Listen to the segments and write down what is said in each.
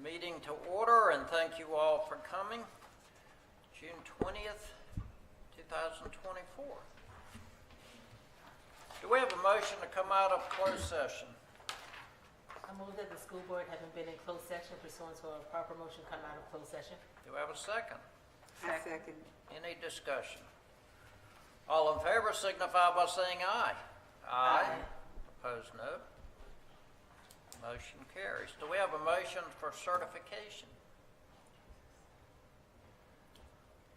Meeting to order, and thank you all for coming. June 20th, 2024. Do we have a motion to come out of closed session? I move that the school board, having been in closed session pursuant to a proper motion, come out of closed session. Do we have a second? I second. Any discussion? All in favor signify by saying aye. Aye. Opposed, no. Motion carries. Do we have a motion for certification?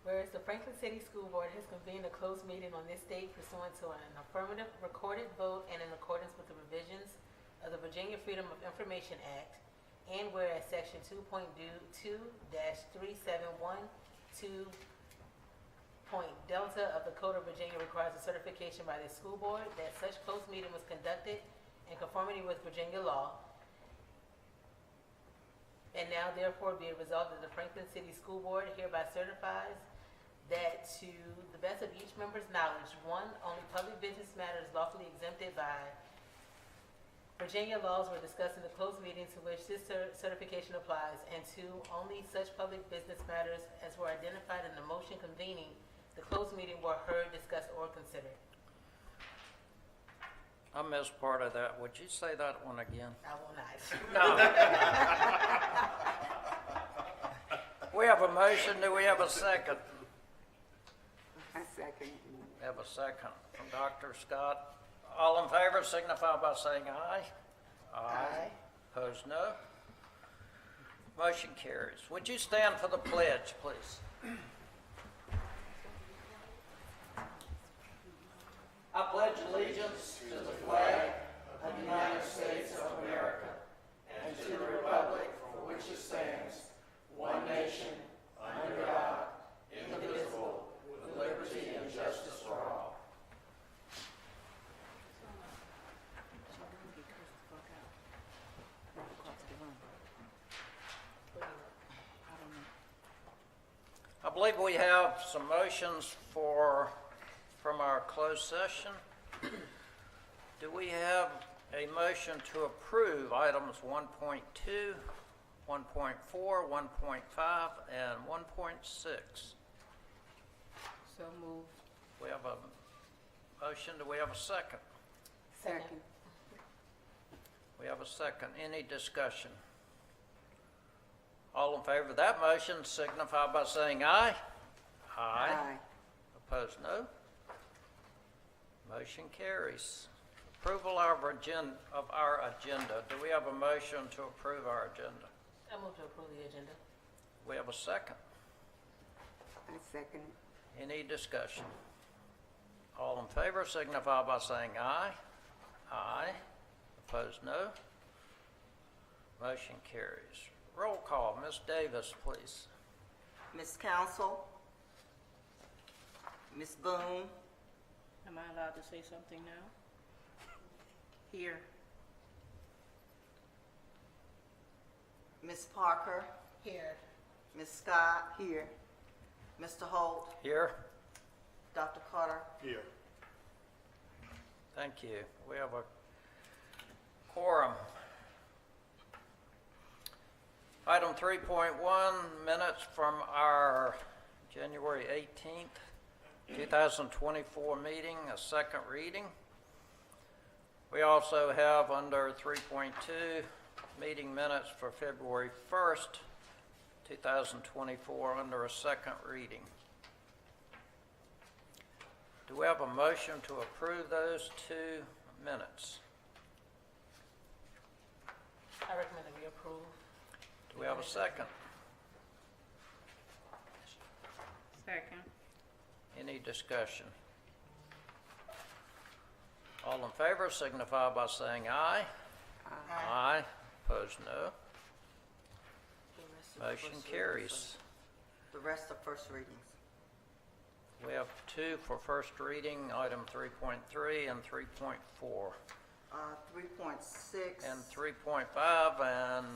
Whereas the Franklin City School Board has convened a closed meeting on this date pursuant to an affirmative recorded vote and in accordance with the provisions of the Virginia Freedom of Information Act, and whereas Section 2.2-3712 Delta of the Code of Virginia requires a certification by the school board that such closed meeting was conducted in conformity with Virginia law. And now therefore be it resolved that the Franklin City School Board hereby certifies that to the best of each member's knowledge, one, only public business matters lawfully exempted by Virginia laws were discussed in the closed meeting to which this certification applies, and two, only such public business matters as were identified in the motion convening the closed meeting were heard, discussed, or considered. I missed part of that. Would you say that one again? I will not. No. We have a motion. Do we have a second? I second. We have a second from Dr. Scott. All in favor signify by saying aye. Aye. Opposed, no. Motion carries. Would you stand for the pledge, please? I pledge allegiance to the flag of the United States of America and to the republic for which it stands, one nation, under God, indivisible, with liberty and justice for all. I believe we have some motions from our closed session. Do we have a motion to approve items 1.2, 1.4, 1.5, and 1.6? So moved. We have a motion. Do we have a second? Second. We have a second. Any discussion? All in favor of that motion signify by saying aye. Aye. Opposed, no. Motion carries. Approval of our agenda. Do we have a motion to approve our agenda? I move to approve the agenda. We have a second. I second. Any discussion? All in favor signify by saying aye. Aye. Opposed, no. Motion carries. Roll call. Ms. Davis, please. Ms. Council, Ms. Boone, Am I allowed to say something now? here. Ms. Parker, Here. Ms. Scott, here. Mr. Holt, Here. Dr. Carter. Here. Thank you. We have a quorum. Item 3.1, minutes from our January 18th, 2024 meeting, a second reading. We also have under 3.2, meeting minutes for February 1st, 2024, under a second reading. Do we have a motion to approve those two minutes? I recommend that we approve. Do we have a second? Second. Any discussion? All in favor signify by saying aye. Aye. Opposed, no. The rest are Motion first carries. readings. The rest are first readings. We have two for first reading, item 3.3 and 3.4, 3.6. and 3.5 and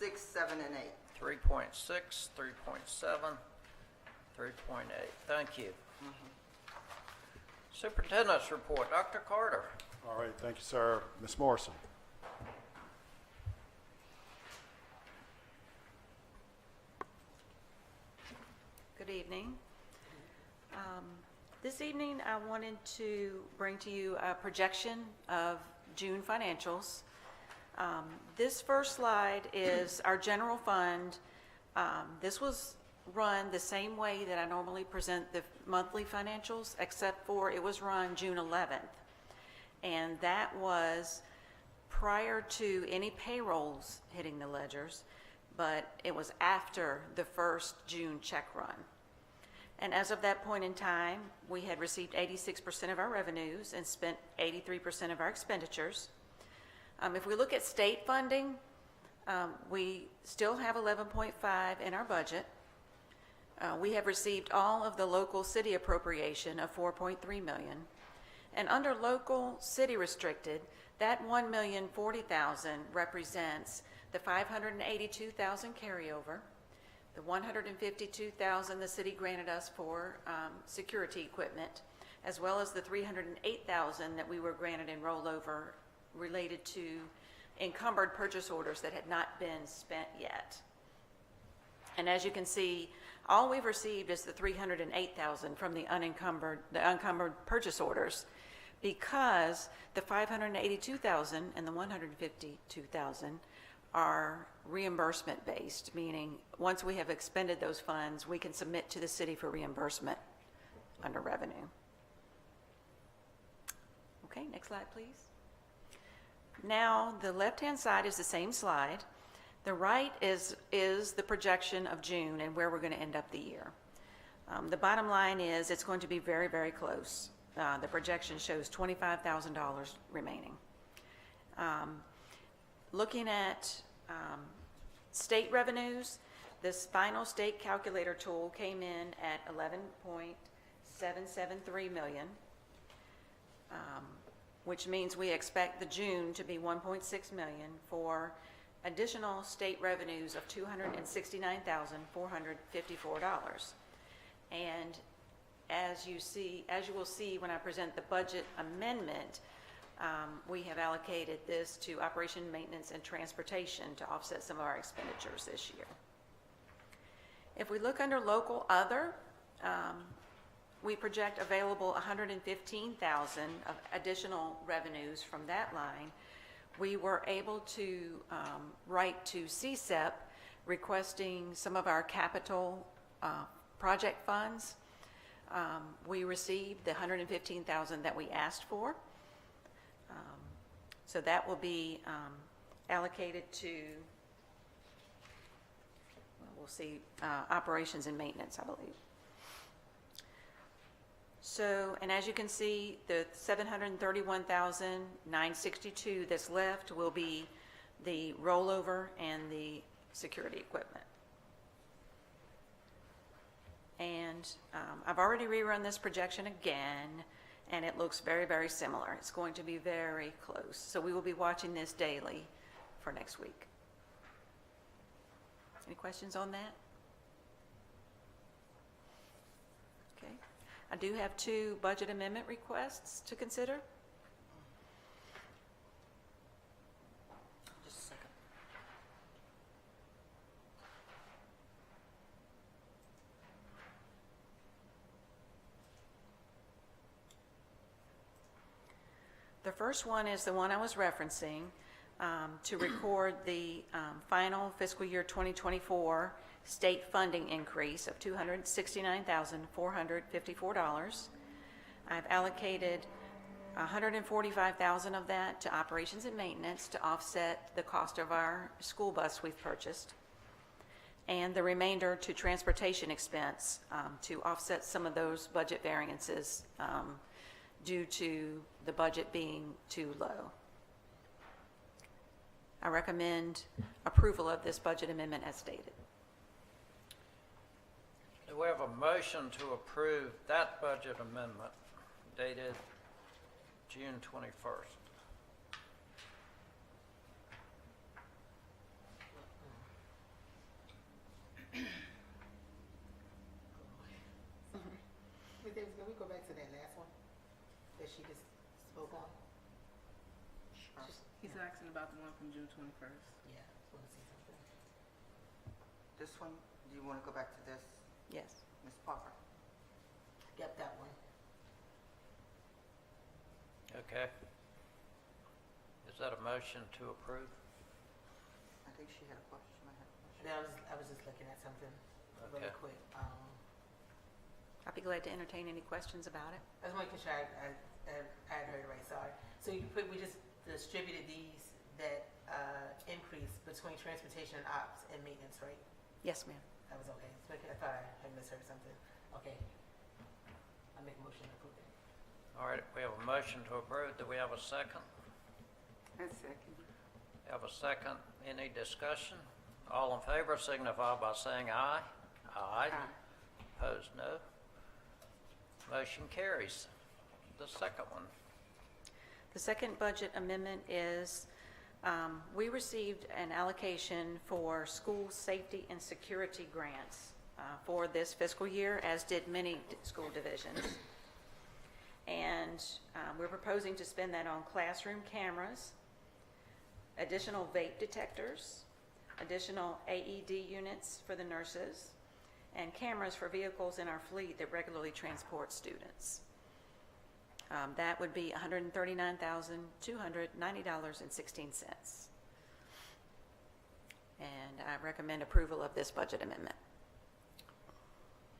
6, 7, and 8. 3.6, 3.7, 3.8. Thank you. Superintendent's report, Dr. Carter. All right, thank you, sir. Ms. Morrison. evening. This evening, I wanted to bring to you a projection of June financials. This first slide is our general fund. This was run the same way that I normally present the monthly financials, except for it was run June 11th. And that was prior to any payrolls hitting the ledgers, but it was after the first June check run. And as of that point in time, we had received 86% of our revenues and spent 83% of our expenditures. If we look at state funding, we still have 11.5 in our budget. We have received all of the local city appropriation of 4.3 million. And under local city restricted, that 1,040,000 represents the 582,000 carryover, the 152,000 the city granted us for security equipment, as well as the 308,000 that we were granted in rollover related to encumbered purchase orders that had not been spent yet. And as you can see, all we've received is the 308,000 from the unencumbered purchase orders, because the 582,000 and the 152,000 are reimbursement based, meaning once we have expended those funds, we can submit to the city for reimbursement under revenue. Okay, next slide, please. Now, the left-hand side is the same slide. The right is the projection of June and where we're going to end up the year. The bottom line is it's going to be very, very close. The projection shows $25,000 remaining. Looking at state revenues, this final state calculator tool came in at 11.773 million, which means we expect the June to be 1.6 million for additional state revenues of $269,454. And as you will see when I present the budget amendment, we have allocated this to operation, maintenance, and transportation to offset some of our expenditures this year. If we look under local other, we project available $115,000 of additional revenues from that line. We were able to write to CSEP requesting some of our capital project funds. We received the $115,000 that we asked for. So that will be allocated to, we'll see, operations and maintenance, I believe. So, and as you can see, the $731,962 that's left will be the rollover and the security equipment. And I've already rerun this projection again, and it looks very, very similar. It's going to be very close. So we will be watching this daily for next week. Any questions on that? Okay. I do have 2 budget amendment requests to consider. Just a second. The first one is the one I was referencing, to record the final fiscal year 2024 state funding increase of $269,454. I've allocated $145,000 of that to operations and maintenance to offset the cost of our school bus we've purchased, and the remainder to transportation expense to offset some of those budget variances due to the budget being too low. I recommend approval of this budget amendment as stated. Do we have a motion to approve that budget amendment dated June 21st? Can we go back to that last one that she just spoke on? He's asking about the one from June 21st. Yeah, I want to see something. This one, do you want to go back to this? Yes. Ms. Parker. Yep, that one. Okay. Is that a motion to approve? I think she had a question. I had a question. I was just looking at something really Okay. quick. I'd be glad to entertain any questions about it. I just want to make sure I had heard it right, sorry. So we just distributed these that increase between transportation and ops and maintenance, right? Yes, ma'am. That was okay. I thought I had misheard something. Okay. I make a motion to approve it. All right, we have a motion to approve. Do we have a second? I second. Have a second. Any discussion? All in favor signify by saying aye. Aye. Aye. Opposed, no. Motion carries. The second one. The second budget amendment is, we received an allocation for school safety and security grants for this fiscal year, as did many school divisions. And we're proposing to spend that on classroom cameras, additional vape detectors, additional AED units for the nurses, and cameras for vehicles in our fleet that regularly transport students. That would be $139,290.16. And I recommend approval of this budget amendment.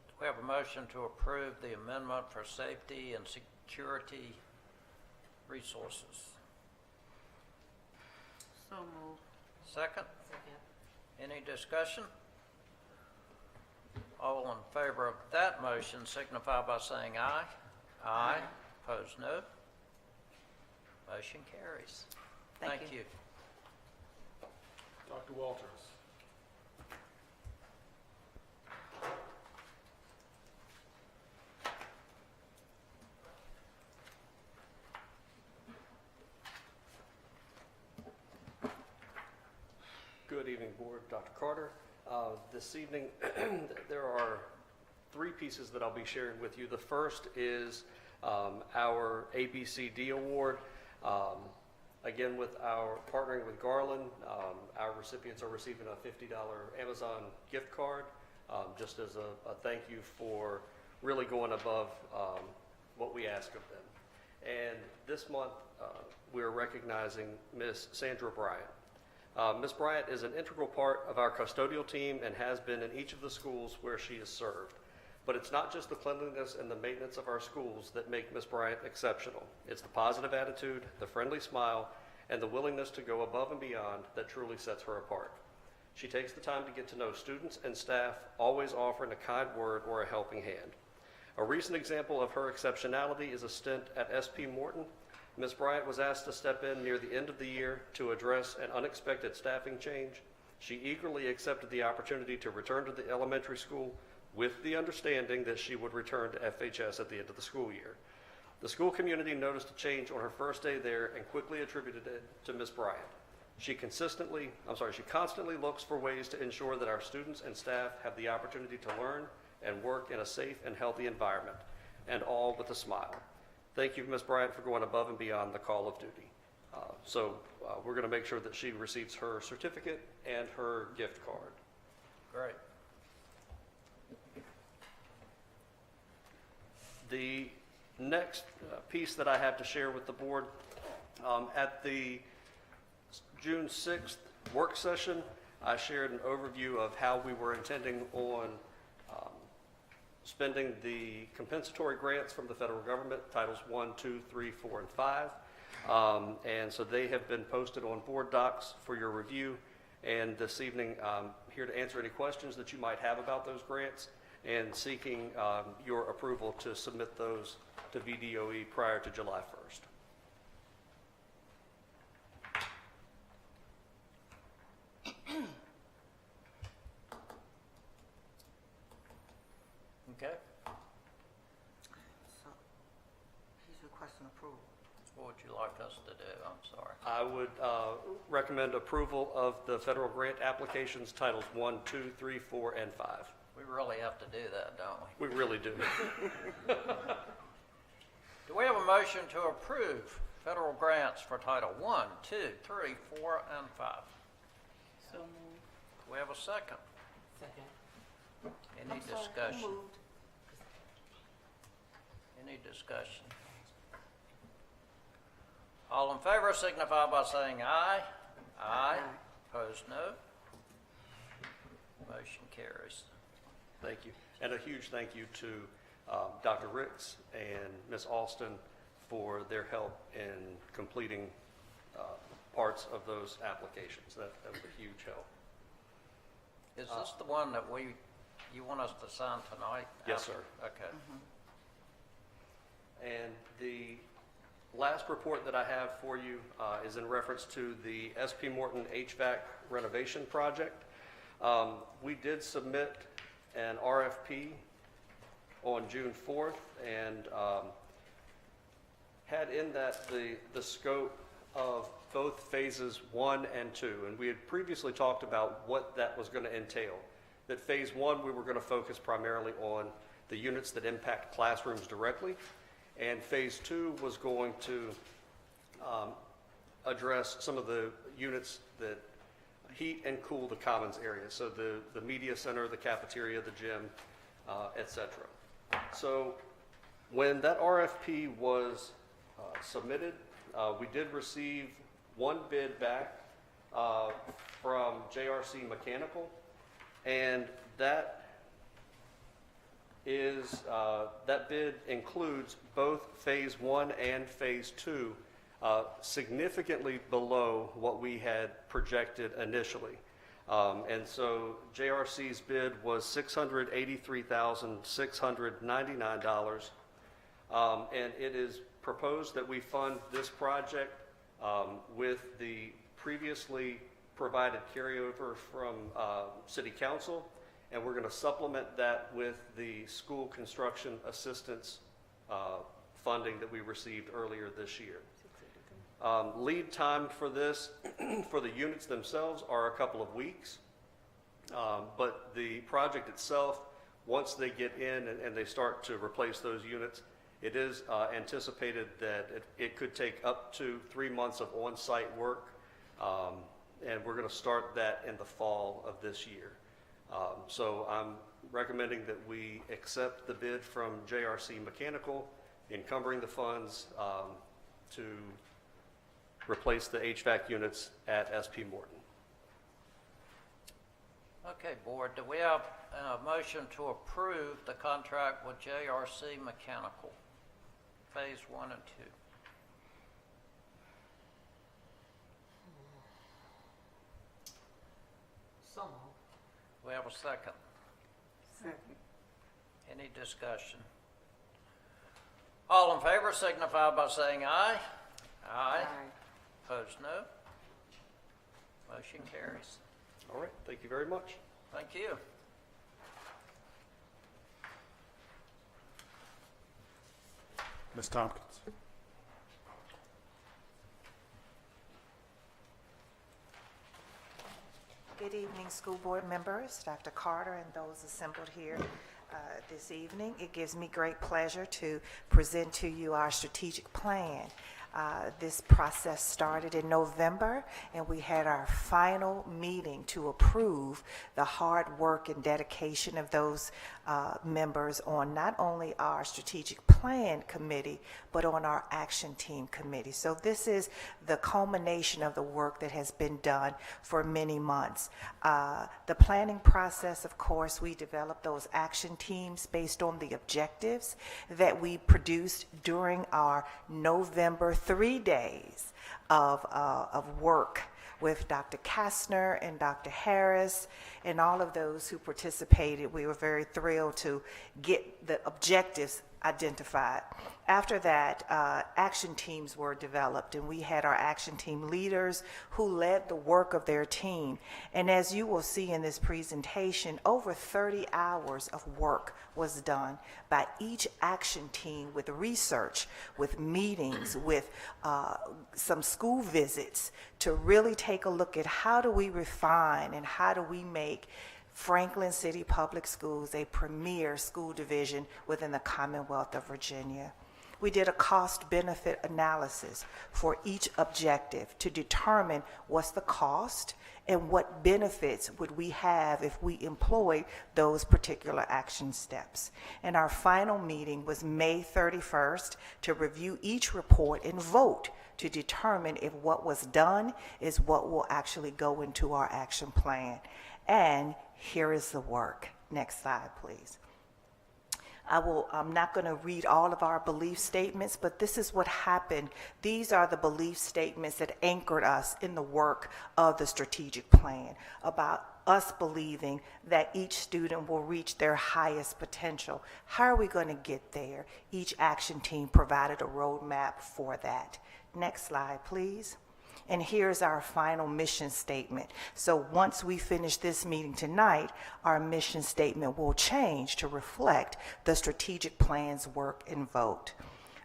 Do we have a motion to approve the amendment for safety and security resources? So moved. Second? Second. Any discussion? All in favor of that motion signify by saying aye. Aye. Opposed, no. Motion carries. Thank you. Dr. Walters. Good evening, Board. Dr. Carter. This evening, there are three pieces that I'll be sharing with you. The first is our ABCD award. Again, with our partnering with Garland, our recipients are receiving a $50 Amazon gift card, just as a thank you for really going above what we ask of them. And this month, we're recognizing Miss Sandra Bryant. Ms. Bryant is an integral part of our custodial team and has been in each of the schools where she has served. But it's not just the cleanliness and the maintenance of our schools that make Ms. Bryant exceptional. It's the positive attitude, the friendly smile, and the willingness to go above and beyond that truly sets her apart. She takes the time to get to know students and staff, always offering a kind word or a helping hand. A recent example of her exceptionality is a stint at SP Morton. Ms. Bryant was asked to step in near the end of the year to address an unexpected staffing change. She eagerly accepted the opportunity to return to the elementary school with the understanding that she would return to FHS at the end of the school year. The school community noticed a change on her first day there and quickly attributed it to Ms. Bryant. She constantly looks for ways to ensure that our students and staff have the opportunity to learn and work in a safe and healthy environment, and all with a smile. Thank you, Ms. Bryant, for going above and beyond the call of duty. We're going to make sure that she receives her certificate and her gift card. Great. The next piece that I have to share with the board, at the June 6th work session, I shared an overview of how we were intending on spending the compensatory grants from the federal government, Titles 1, 2, 3, 4, and 5. And so they have been posted on board docs for your review. And this evening, I'm here to answer any questions that you might have about those grants and seeking your approval to submit those to VDOE prior to July 1st. Okay. So, he's requesting approval. What would you like us to do? I'm sorry. I would recommend approval of the federal grant applications, Titles 1, 2, 3, 4, and 5. We really have to do that, don't we? We really do. Do we have a motion to approve federal grants for Title 1, 2, 3, 4, and 5? So moved. Do we have a second? Second. Any I'm sorry, discussion? who moved? Any discussion? All in favor signify by saying aye. Aye. Opposed, no. Motion carries. Thank you. And a huge thank you to Dr. Ricks and Ms. Alston for their help in completing parts of those applications. That was a huge help. Is this the one that you want us to sign tonight? Yes, sir. Okay. And the last report that I have for you is in reference to the SP Morton HVAC renovation project. We did submit an RFP on June 4th and had in that the scope of both phases 1 and 2. And we had previously talked about what that was going to entail. That phase 1, we were going to focus primarily on the units that impact classrooms directly. And phase 2 was going to address some of the units that heat and cool the commons area. So the media center, the cafeteria, the gym, et cetera. So when that RFP was submitted, we did receive one bid back from JRC Mechanical, and that bid includes both phase 1 and phase 2, significantly below what we had projected initially. And so JRC's bid was $683,699, and it is proposed that we fund this project with the previously provided carryover from City Council, and we're going to supplement that with the school construction assistance funding that we received earlier this year. Lead time for this, for the units themselves, are a couple of weeks, but the project itself, once they get in and they start to replace those units, it is anticipated that it could take up to 3 months of on-site work, and we're going to start that in the fall of this year. So I'm recommending that we accept the bid from JRC Mechanical, encumbering the funds to replace the HVAC units at SP Morton. Okay, Board, do we have a motion to approve the contract with JRC Mechanical, phase 1 and 2? So moved. We have a second. Second. Any discussion? All in favor signify by saying aye. Aye. Opposed, no. Motion carries. All right, thank you very much. Thank you. Ms. Tompkins. Good evening, school board members, Dr. Carter, and those assembled here this evening. It gives me great pleasure to present to you our strategic plan. This process started in November, and we had our final meeting to approve the hard work and dedication of those members on not only our strategic plan committee, but on our action team committee. So this is the culmination of the work that has been done for many months. The planning process, of course, we developed those action teams based on the objectives that we produced during our November 3 days of work with Dr. Kastner and Dr. Harris and all of those who participated. We were very thrilled to get the objectives identified. After that, action teams were developed, and we had our action team leaders who led the work of their team. And as you will see in this presentation, over 30 hours of work was done by each action team with research, with meetings, with some school visits to really take a look at how do we refine and how do we make Franklin City Public Schools a premier school division within the Commonwealth of Virginia. We did a cost-benefit analysis for each objective to determine what's the cost and what benefits would we have if we employed those particular action steps. And our final meeting was May 31st to review each report and vote to determine if what was done is what will actually go into our action plan. And here is the work. Next slide, please. I'm not going to read all of our belief statements, but this is what happened. These are the belief statements that anchored us in the work of the strategic plan, about us believing that each student will reach their highest potential. How are we going to get there? Each action team provided a roadmap for that. Next slide, please. And here's our final mission statement. So once we finish this meeting tonight, our mission statement will change to reflect the strategic plan's work and vote.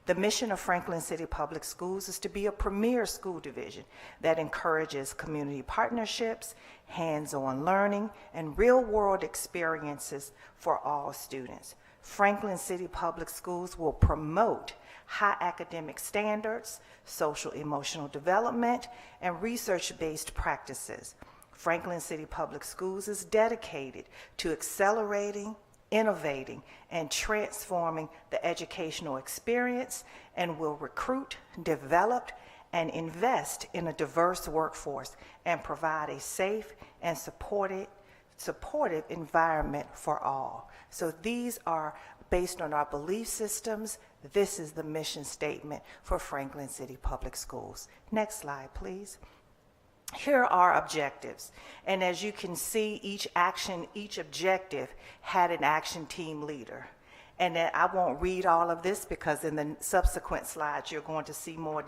The mission of Franklin City Public Schools is to be a premier school division that encourages community partnerships, hands-on learning, and real-world experiences for all students. Franklin City Public Schools will promote high academic standards, social emotional development, and research-based practices. Franklin City Public Schools is dedicated to accelerating, innovating, and transforming the educational experience, and will recruit, develop, and invest in a diverse workforce and provide a safe and supportive environment for all. So these are based on our belief systems. This is the mission statement for Franklin City Public Schools. Next slide, please. Here are our objectives. And as you can see, each objective had an action team leader. And then I won't read all of this because in the subsequent slides, you're going to see more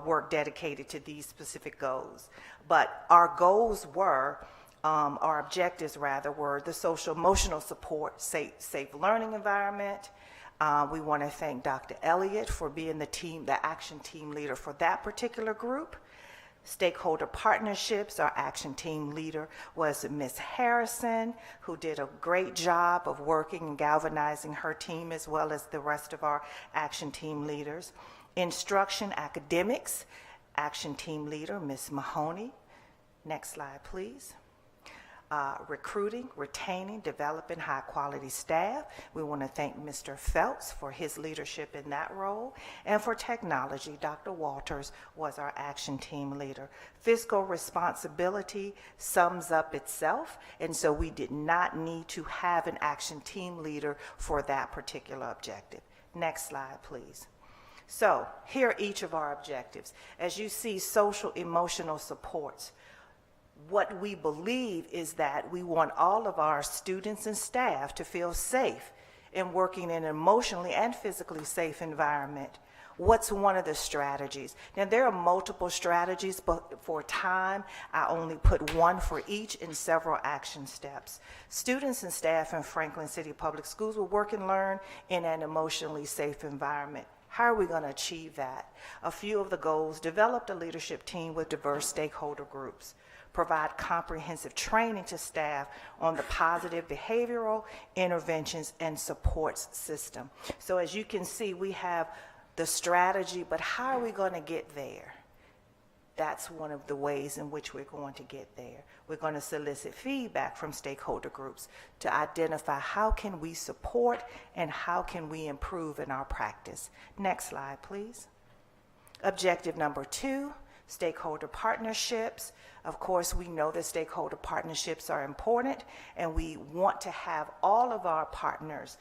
work dedicated to these specific goals. But our goals were, our objectives rather, were the social emotional support, safe learning environment. We want to thank Dr. Elliott for being the action team leader for that particular group. Stakeholder partnerships, our action team leader was Ms. Harrison, who did a great job of working and galvanizing her team as well as the rest of our action team leaders. Instruction academics, action team leader, Ms. Mahoney. Next slide, please. Recruiting, retaining, developing high-quality staff. We want to thank Mr. Phelps for his leadership in that role. And for technology, Dr. Walters was our action team leader. Fiscal responsibility sums up itself, and so we did not need to have an action team leader for that particular objective. Next slide, please. So here are each of our objectives. As you see, social emotional supports. What we believe is that we want all of our students and staff to feel safe in working in an emotionally and physically safe environment. What's one of the strategies? Now, there are multiple strategies, but for time, I only put one for each in several action steps. Students and staff in Franklin City Public Schools will work and learn in an emotionally safe environment. How are we going to achieve that? A few of the goals: develop a leadership team with diverse stakeholder groups. Provide comprehensive training to staff on the positive behavioral interventions and supports system. So as you can see, we have the strategy, but how are we going to get there? That's one of the ways in which we're going to get there. We're going to solicit feedback from stakeholder groups to identify how can we support and how can we improve in our practice. Next slide, please. Objective number 2, stakeholder partnerships. Of course, we know that stakeholder partnerships are important, and we want to have all of our partners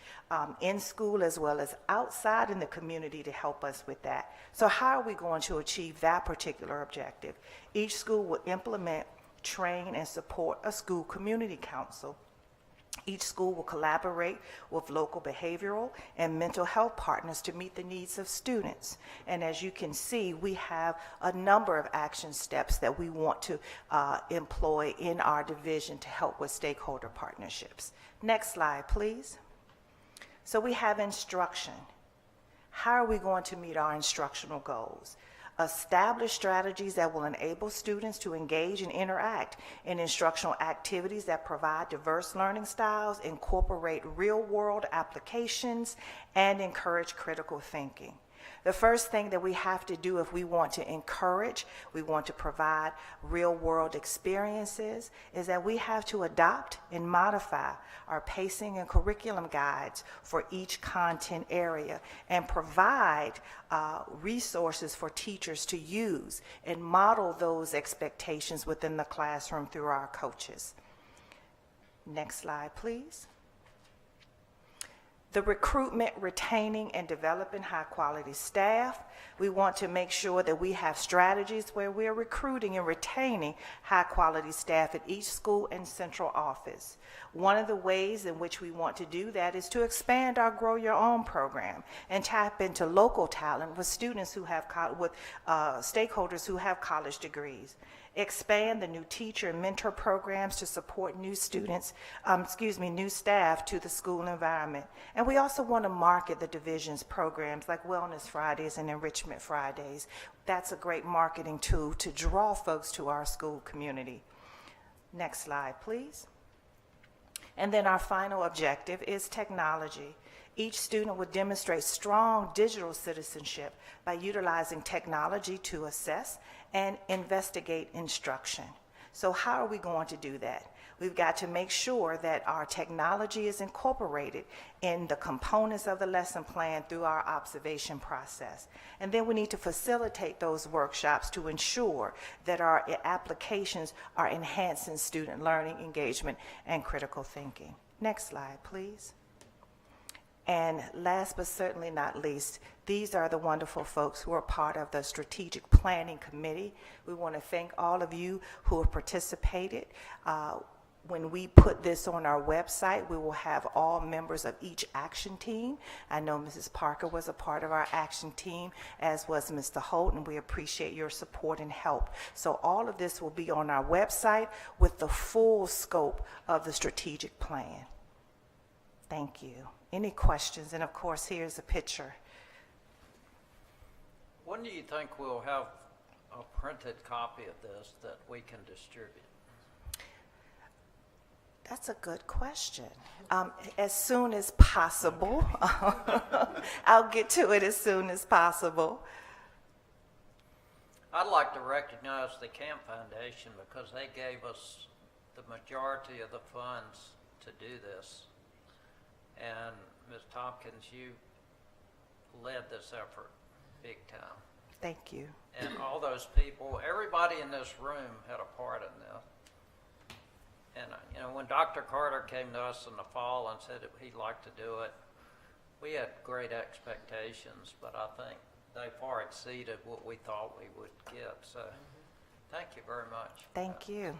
in school as well as outside in the community to help us with that. So how are we going to achieve that particular objective? Each school will implement, train, and support a school community council. Each school will collaborate with local behavioral and mental health partners to meet the needs of students. And as you can see, we have a number of action steps that we want to employ in our division to help with stakeholder partnerships. Next slide, please. So we have instruction. How are we going to meet our instructional goals? Establish strategies that will enable students to engage and interact in instructional activities that provide diverse learning styles, incorporate real-world applications, and encourage critical thinking. The first thing that we have to do if we want to encourage, we want to provide real-world experiences, is that we have to adopt and modify our pacing and curriculum guides for each content area and provide resources for teachers to use and model those expectations within the classroom through our coaches. Next slide, please. The recruitment, retaining, and developing high-quality staff. We want to make sure that we have strategies where we're recruiting and retaining high-quality staff at each school and central office. One of the ways in which we want to do that is to expand our Grow Your Own program and tap into local talent with students who have, stakeholders who have college degrees. Expand the new teacher and mentor programs to support new students, new staff to the school environment. And we also want to market the division's programs like Wellness Fridays and Enrichment Fridays. That's a great marketing tool to draw folks to our school community. Next slide, please. And then our final objective is technology. Each student would demonstrate strong digital citizenship by utilizing technology to assess and investigate instruction. So how are we going to do that? We've got to make sure that our technology is incorporated in the components of the lesson plan through our observation process. And then we need to facilitate those workshops to ensure that our applications are enhancing student learning, engagement, and critical thinking. Next slide, please. And last but certainly not least, these are the wonderful folks who are part of the Strategic Planning Committee. We want to thank all of you who have participated. When we put this on our website, we will have all members of each action team. I know Mrs. Parker was a part of our action team, as was Mr. Holt, and we appreciate your support and help. So all of this will be on our website with the full scope of the strategic plan. Thank you. Any questions? And of course, here's a picture. When do you think we'll have a printed copy of this that we can distribute? That's a good question. As soon as possible. I'll get to it as soon as possible. I'd like to recognize the Camp Foundation because they gave us the majority of the funds to do this. And Ms. Tompkins, you led this effort big time. Thank you. And all those people, everybody in this room had a part in this. And, you know, when Dr. Carter came to us in the fall and said that he'd like to do it, we had great expectations, but I think they far exceeded what we thought we would get. So thank you very much. Thank you.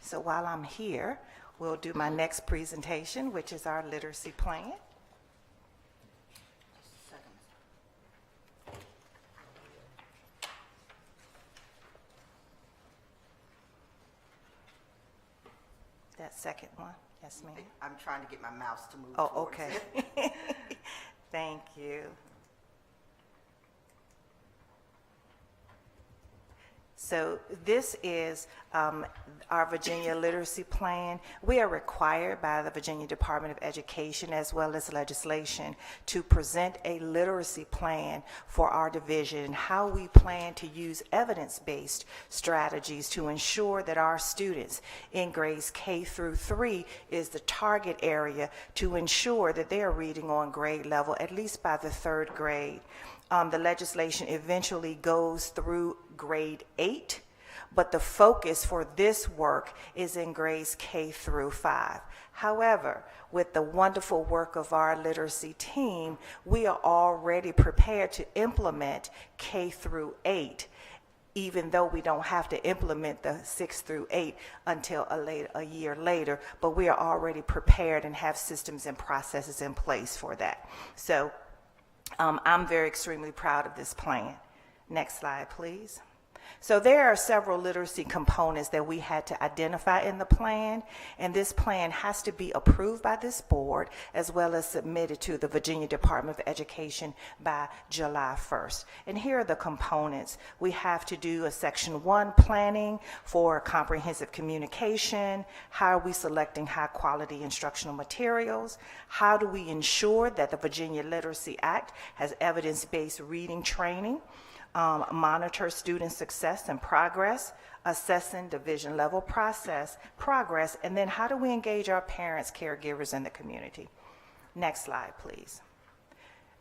So while I'm here, we'll do my next presentation, which is our literacy plan. That second one, yes, ma'am. I'm trying to get my mouse to move Oh, towards okay. it. Thank you. So this is our Virginia Literacy Plan. We are required by the Virginia Department of Education as well as legislation to present a literacy plan for our division, how we plan to use evidence-based strategies to ensure that our students in grades K through 3 is the target area to ensure that they are reading on grade level, at least by the 3rd grade. The legislation eventually goes through grade 8, but the focus for this work is in grades K through 5. However, with the wonderful work of our literacy team, we are already prepared to implement K through 8, even though we don't have to implement the 6 through 8 until a year later, but we are already prepared and have systems and processes in place for that. So I'm very extremely proud of this plan. Next slide, please. So there are several literacy components that we had to identify in the plan, and this plan has to be approved by this board as well as submitted to the Virginia Department of Education by July 1st. And here are the components. We have to do a Section 1 planning for comprehensive communication. How are we selecting high quality instructional materials? How do we ensure that the Virginia Literacy Act has evidence-based reading training? Monitor student success and progress, assessing division level progress, and then how do we engage our parents, caregivers, and the community? Next slide, please.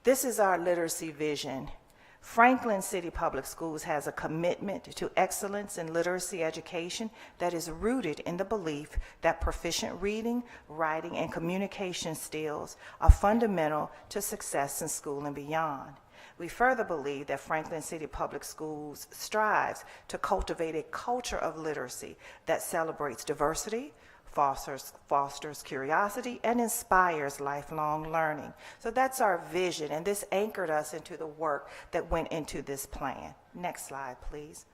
This is our literacy vision. Franklin City Public Schools has a commitment to excellence in literacy education that is rooted in the belief that proficient reading, writing, and communication skills are fundamental to success in school and beyond. We further believe that Franklin City Public Schools strives to cultivate a culture of literacy that celebrates diversity, fosters curiosity, and inspires lifelong learning. So that's our vision, and this anchored us into the work that went into this plan. Next slide, please.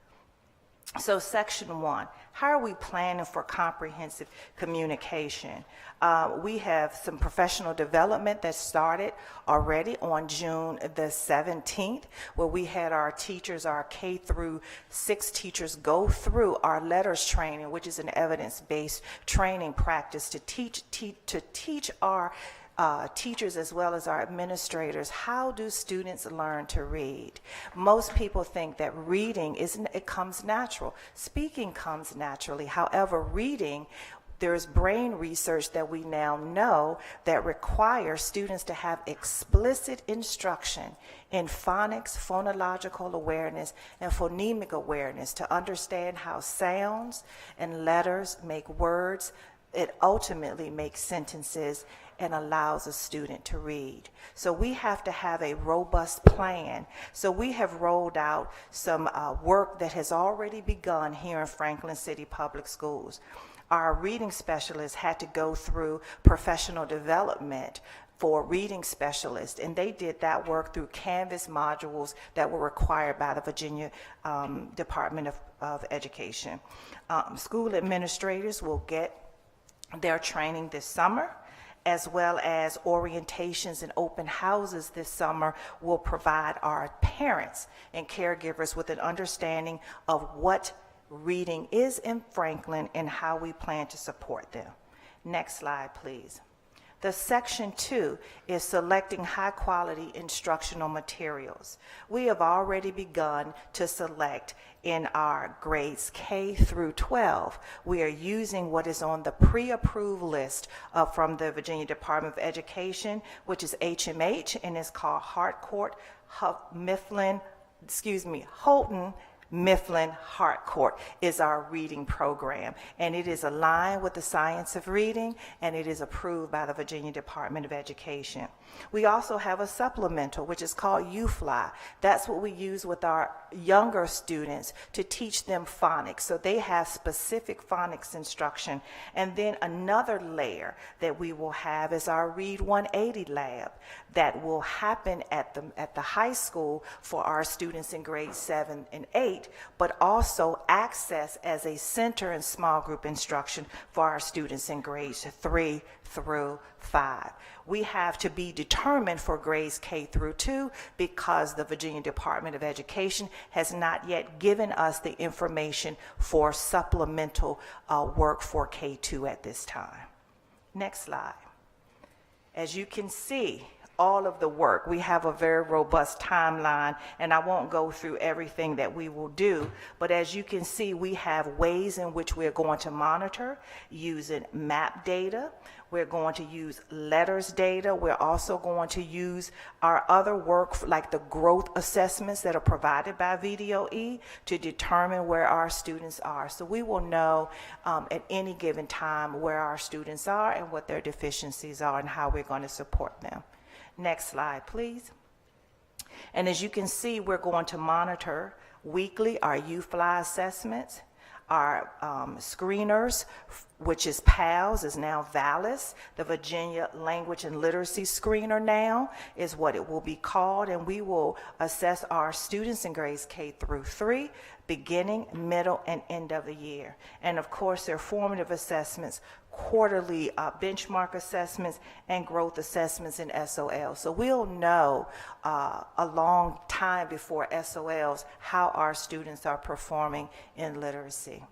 So Section 1, how are we planning for comprehensive communication? We have some professional development that started already on June the 17th, where we had our teachers, our K through 6 teachers, go through our letters training, which is an evidence-based training practice to teach our teachers as well as our administrators, how do students learn to read? Most people think that reading it comes natural. Speaking comes naturally. However, reading, there's brain research that we now know that requires students to have explicit instruction in phonics, phonological awareness, and phonemic awareness to understand how sounds and letters make words. It ultimately makes sentences and allows a student to read. So we have to have a robust plan. So we have rolled out some work that has already begun here in Franklin City Public Schools. Our reading specialists had to go through professional development for reading specialists, and they did that work through Canvas modules that were required by the Virginia Department of Education. School administrators will get their training this summer, as well as orientations and open houses this summer will provide our parents and caregivers with an understanding of what reading is in Franklin and how we plan to support them. Next slide, please. The Section 2 is selecting high-quality instructional materials. We have already begun to select in our grades K through 12. We are using what is on the pre-approved list from the Virginia Department of Education, which is HMH, and it's called Houghton Mifflin Harcourt is our reading program, and it is aligned with the science of reading, and it is approved by the Virginia Department of Education. We also have a supplemental, which is called UFly. That's what we use with our younger students to teach them phonics. So they have specific phonics instruction. And then another layer that we will have is our Read 180 lab that will happen at the high school for our students in grades 7 and 8, but also access as a center and small group instruction for our students in grades 3 through 5. We have to be determined for grades K through 2 because the Virginia Department of Education has not yet given us the information for supplemental work for K2 at this time. Next slide. As you can see, all of the work, we have a very robust timeline, and I won't go through everything that we will do, but as you can see, we have ways in which we're going to monitor using map data. We're going to use letters data. We're also going to use our other work, like the growth assessments that are provided by VDOE, to determine where our students are. So we will know at any given time where our students are and what their deficiencies are and how we're going to support them. Next slide, please. And as you can see, we're going to monitor weekly our UFly assessments, our screeners which is PALS, is now VALIS. The Virginia Language and Literacy Screener now is what it will be called, and we will assess our students in grades K through 3, beginning, middle, and end of the year. And of course, there are formative assessments, quarterly benchmark assessments, and growth assessments in SOL. So we'll know a long time before SOLs how our students are performing in literacy.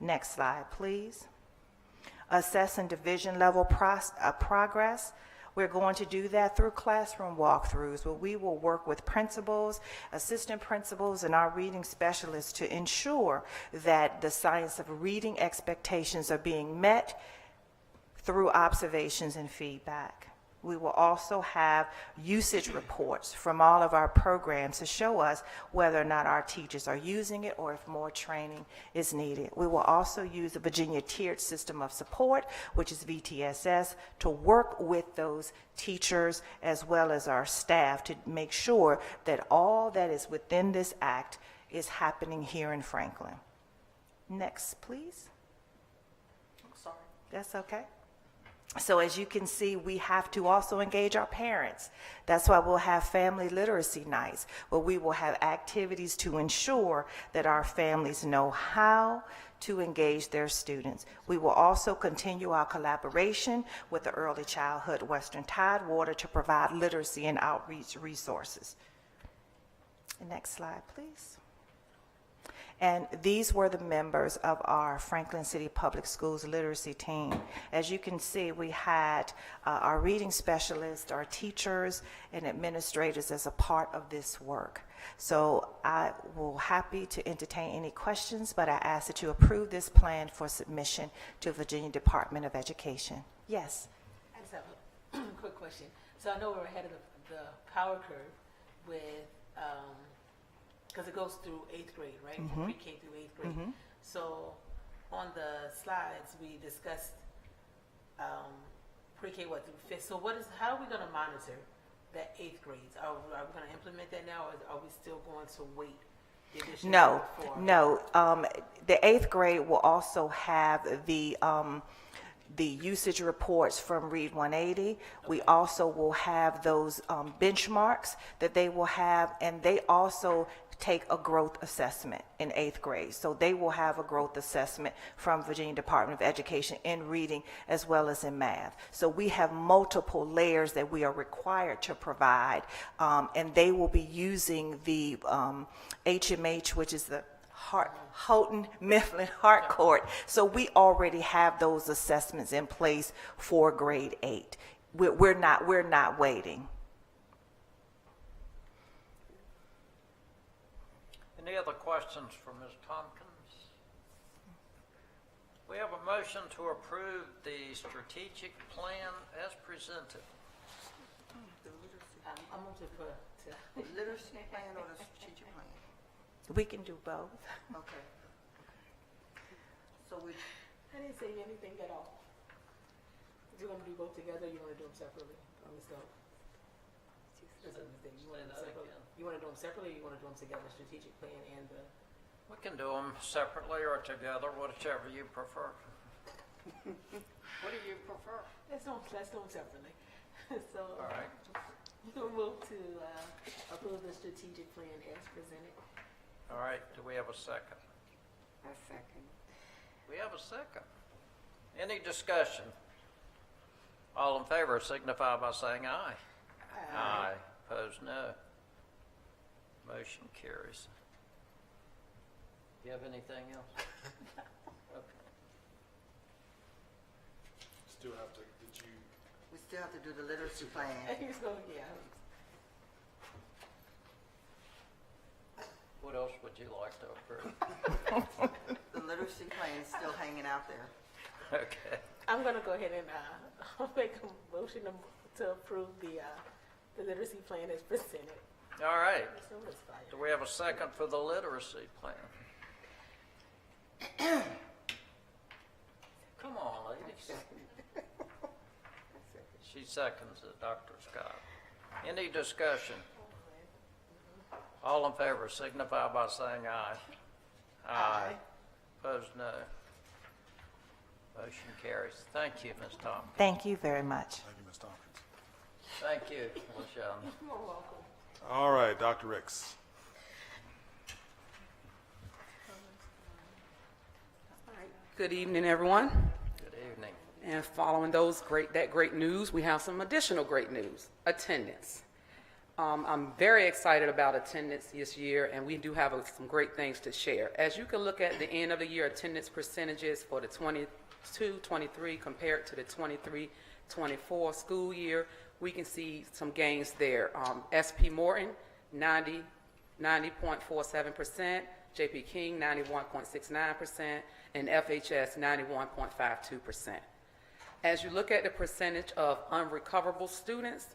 Next slide, please. Assessing division level progress. We're going to do that through classroom walkthroughs, where we will work with principals, assistant principals, and our reading specialists to ensure that the science of reading expectations are being met through observations and feedback. We will also have usage reports from all of our programs to show us whether or not our teachers are using it or if more training is needed. We will also use the Virginia Tiered System of Support, which is VTSS, to work with those teachers as well as our staff to make sure that all that is within this act is happening here in Franklin. Next, please. I'm sorry. That's okay. So as you can see, we have to also engage our parents. That's why we'll have family literacy nights, where we will have activities to ensure that our families know how to engage their students. We will also continue our collaboration with the Early Childhood Western Tidewater to provide literacy and outreach resources. Next slide, please. And these were the members of our Franklin City Public Schools literacy team. As you can see, we had our reading specialists, our teachers, and administrators as a part of this work. So I will happy to entertain any questions, but I ask that you approve this plan for submission to Virginia Department of Education. Yes? I just have a quick question. So I know we're ahead of the power curve with, because it goes through 8th grade, right? From pre-K through 8th grade. So on the slides, we discussed pre-K what through 5th. So how are we going to monitor that 8th grades? Are we going to implement that now, or are we still going to wait? The additional No, for- no. The 8th grade will also have the usage reports from Read 180. We also will have those benchmarks that they will have, and they also take a growth assessment in 8th grade. So they will have a growth assessment from Virginia Department of Education in reading as well as in math. So we have multiple layers that we are required to provide, and they will be using the HMH, which is the Houghton Mifflin Harcourt. So we already have those assessments in place for grade 8. We're not waiting. Any other questions for Ms. Tompkins? We have a motion to approve the strategic plan as presented. I'm going to put, The literacy plan or the strategic plan? We can do both. Okay. So we, I didn't say anything at all. You want to do both together, or you want to do them separately? Let's go. That's the thing. You want to do them separately? You want to do them separately, or you want to do them together, strategic plan and the... We can do them separately or together, whichever you prefer. What do you prefer? Let's do them separately. So, All right. we'll move to approve the strategic plan as presented. All right, do we have a second? A second. We have a second. Any discussion? All in favor signify by saying aye. Aye. Opposed, no. Motion carries. Do you have anything else? Okay. Still have to, did you? we still have to do the literacy plan. He's going, yeah. What else would you like to approve? The literacy plan is still hanging out there. Okay. I'm going to go ahead and make a motion to approve the literacy plan as presented. All right. So it's fine. Do we have a second for the literacy plan? Come on, ladies. She seconds it, Dr. Scott. Any discussion? All in favor signify by saying aye. Aye. Opposed, no. Motion carries. Thank you, Ms. Tompkins. Thank you very much. Thank you, Ms. Tompkins. Thank you, LaShawn. All right, Dr. Ricks. Good evening, everyone. Good evening. And following that great news, we have some additional great news, attendance. I'm very excited about attendance this year, and we do have some great things to share. As you can look at the end of the year attendance percentages for the 22-23 compared to the 23-24 school year, we can see some gains there. SP Morton, 90.47%, JP King, 91.69%, and FHS, 91.52%. As you look at the percentage of unrecoverable students,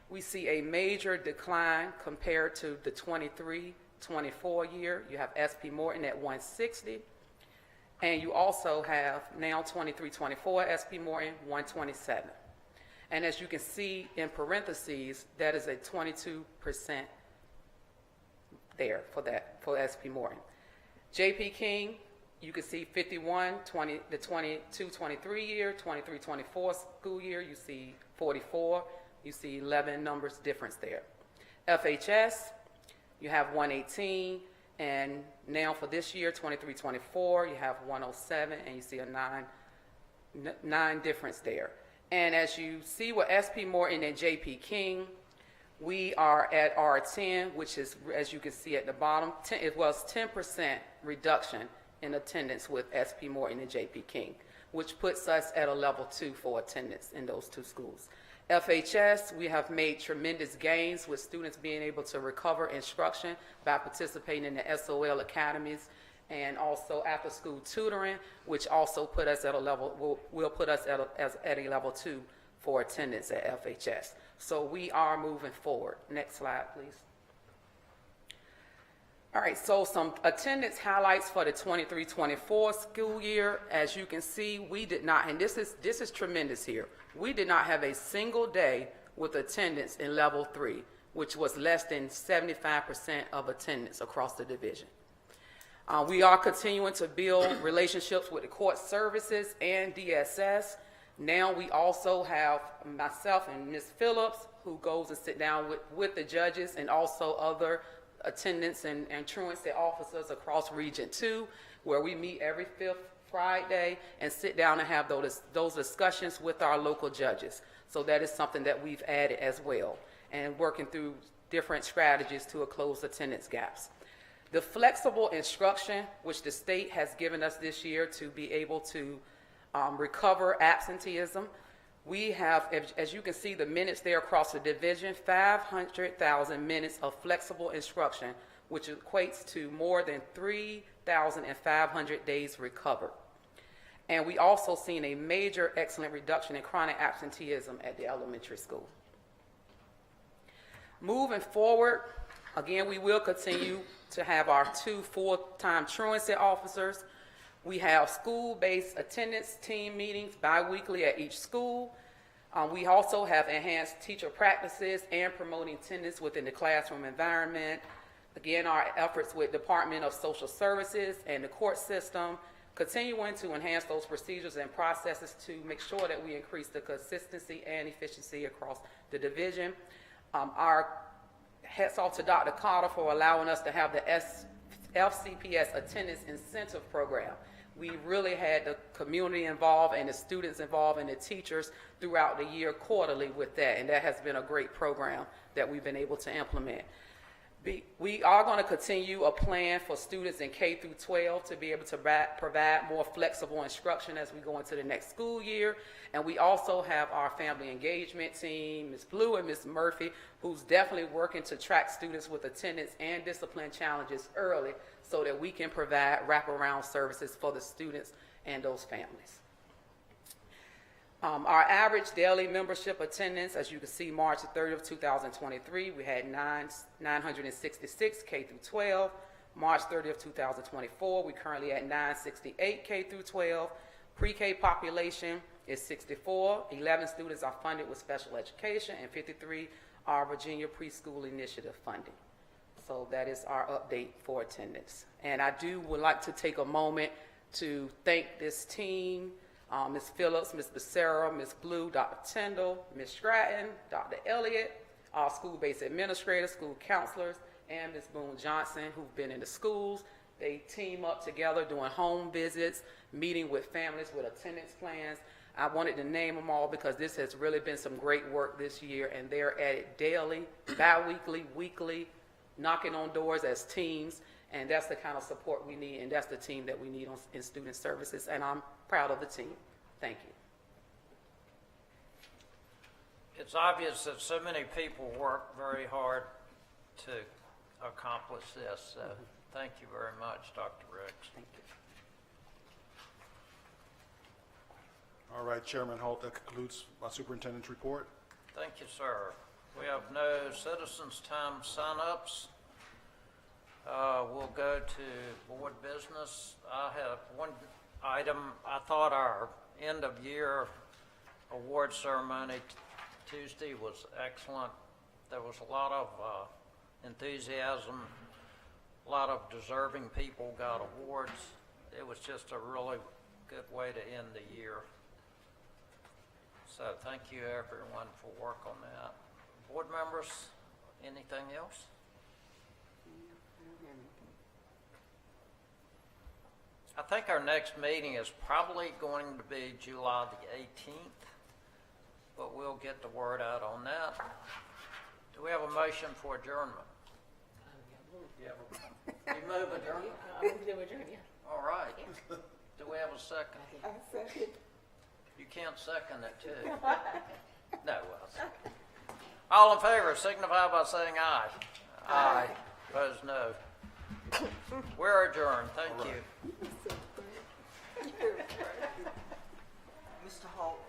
we see a major decline compared to the 23-24 year. You have SP Morton at 160, and you also have now 23-24 SP Morton 127. And as you can see in parentheses, that is a 22% there for SP Morton. JP King, you can see 51, the 22-23 year, 23-24 school year, you see 44. You see 11 numbers difference there. FHS, you have 118, and now for this year, 23-24, you have 107, and you see a nine difference there. And as you see with SP Morton and JP King, we are at R10, which is, as you can see at the bottom, it was 10% reduction in attendance with SP Morton and JP King, which puts us at a level 2 for attendance in those two schools. FHS, we have made tremendous gains with students being able to recover instruction by participating in the SOL academies and also after-school tutoring, which also put us at a level, will put us at a level 2 for attendance at FHS. So we are moving forward. Next slide, please. All right, so some attendance highlights for the 23-24 school year. As you can see, we did not, and this is tremendous here, we did not have a single day with attendance in level 3, which was less than 75% of attendance across the division. We are continuing to build relationships with the court services and DSS. Now we also have myself and Ms. Phillips, who goes and sit down with the judges and also other attendance and truancy officers across Region 2, where we meet every 5th Friday and sit down and have those discussions with our local judges. So that is something that we've added as well, and working through different strategies to close attendance gaps. The flexible instruction, which the state has given us this year to be able to recover absenteeism, we have, as you can see, the minutes there across the division, 500,000 minutes of flexible instruction, which equates to more than 3,500 days recovered. And we also seen a major excellent reduction in chronic absenteeism at the elementary school. Moving forward, again, we will continue to have our 2 full-time truancy officers. We have school-based attendance team meetings bi-weekly at each school. We also have enhanced teacher practices and promoting attendance within the classroom environment. Again, our efforts with Department of Social Services and the court system, continuing to enhance those procedures and processes to make sure that we increase the consistency and efficiency across the division. Our hats off to Dr. Carter for allowing us to have the FCPS Attendance Incentive Program. We really had the community involved and the students involved and the teachers throughout the year quarterly with that, and that has been a great program that we've been able to implement. We are going to continue a plan for students in K through 12 to be able to provide more flexible instruction as we go into the next school year. And we also have our family engagement team, Ms. Blue and Ms. Murphy, who's definitely working to track students with attendance and discipline challenges early so that we can provide wraparound services for the students and those families. Our average daily membership attendance, as you can see, March 30th, 2023, we had 966 K through 12. March 30th, 2024, we currently at 968 K through 12. Pre-K population is 64. 11 students are funded with special education, and 53 are Virginia Preschool Initiative funding. So that is our update for attendance. And I would like to take a moment to thank this team, Ms. Phillips, Ms. Becerra, Ms. Blue, Dr. Tyndall, Ms. Stratton, Dr. Elliott, all school-based administrators, school counselors, and Ms. Boone Johnson, who've been in the schools. They team up together doing home visits, meeting with families with attendance plans. I wanted to name them all because this has really been some great work this year, and they're at it daily, bi-weekly, weekly, knocking on doors as teams, and that's the kind of support we need, and that's the team that we need in student services, and I'm proud of the team. Thank you. It's obvious that so many people work very hard to accomplish this, so thank you very much, Dr. Ricks. Thank you. All right, Chairman Holt, that concludes my superintendent's report. Thank you, sir. We have no citizens' time sign-ups. We'll go to board business. I have one item. I thought our end-of-year award ceremony Tuesday was excellent. There was a lot of enthusiasm. A lot of deserving people got awards. It was just a really good way to end the year. So thank you, everyone, for work on that. Board members, anything else? I think our next meeting is probably going to be July the 18th, but we'll get the word out on that. Do we have a motion for adjournment? You move adjournment? All right. Do we have a second? I second. You can't second it, too. No, well, second. All in favor, signify by saying aye. Aye. Opposed, no. We're adjourned. Thank you. Mr. Holt,